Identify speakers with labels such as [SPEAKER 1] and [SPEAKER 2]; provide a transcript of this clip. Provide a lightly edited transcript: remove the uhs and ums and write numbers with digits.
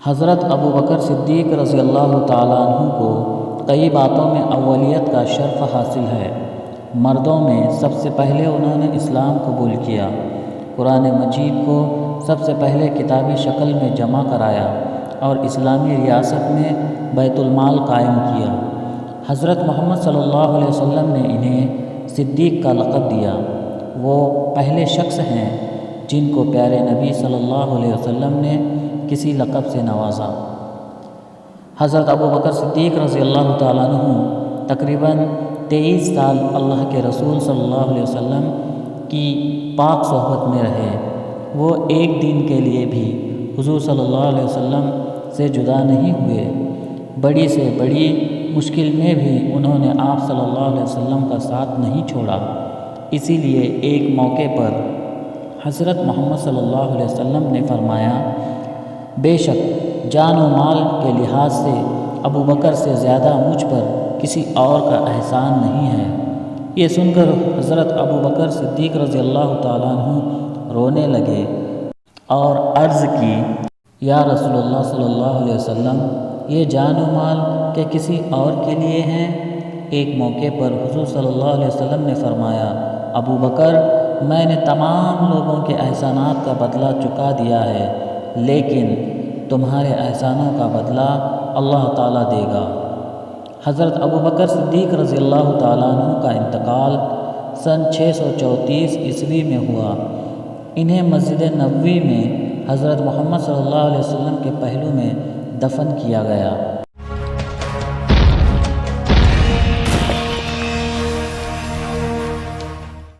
[SPEAKER 1] حضرت ابو بکر صدیق رضی اللہ تعالیٰ عنہ کو کئی باتوں میں اولیت کا شرف حاصل ہے۔ مردوں میں سب سے پہلے انہوں نے اسلام قبول کیا، قرآن مجید کو سب سے پہلے کتابی شکل میں جمع کرایا اور اسلامی ریاست میں بیت المال قائم کیا۔ حضرت محمد صلی اللہ علیہ وسلم نے انہیں صدیق کا لقب دیا۔ وہ پہلے شخص ہیں جن کو پیارے نبی صلی اللہ علیہ وسلم نے کسی لقب سے نوازا۔ حضرت ابو بکر صدیق رضی اللہ تعالیٰ عنہ تقریباً 23 سال اللہ کے رسول صلی اللہ علیہ وسلم کی پاک صحبت میں رہے۔ وہ ایک دن کے لیے بھی حضور صلی اللہ علیہ وسلم سے جدا نہیں ہوئے۔ بڑی سے بڑی مشکل میں بھی انہوں نے آپ صلی اللہ علیہ وسلم کا ساتھ نہیں چھوڑا۔ اسی لیے ایک موقع پر حضرت محمد صلی اللہ علیہ وسلم نے فرمایا، بے شک جان و مال کے لحاظ سے ابو بکر سے زیادہ مجھ پر کسی اور کا احسان نہیں ہے۔ یہ سن کر حضرت ابو بکر صدیق رضی اللہ تعالیٰ عنہ رونے لگے اور عرض کی، یا رسول اللہ صلی اللہ علیہ وسلم، یہ جان و مال کہ کسی اور کے لیے ہیں؟ ایک موقع پر حضور صلی اللہ علیہ وسلم نے فرمایا، ابو بکر، میں نے تمام لوگوں کے احسانات کا بدلہ چکا دیا ہے، لیکن تمہارے احسانوں کا بدلہ اللہ تعالیٰ دے گا۔ حضرت ابو بکر صدیق رضی اللہ تعالیٰ عنہ کا انتقال سن 634 عیسوی میں ہوا۔ انہیں مسجد نبوی میں حضرت محمد صلی اللہ علیہ وسلم کے پہلو میں دفن کیا گیا۔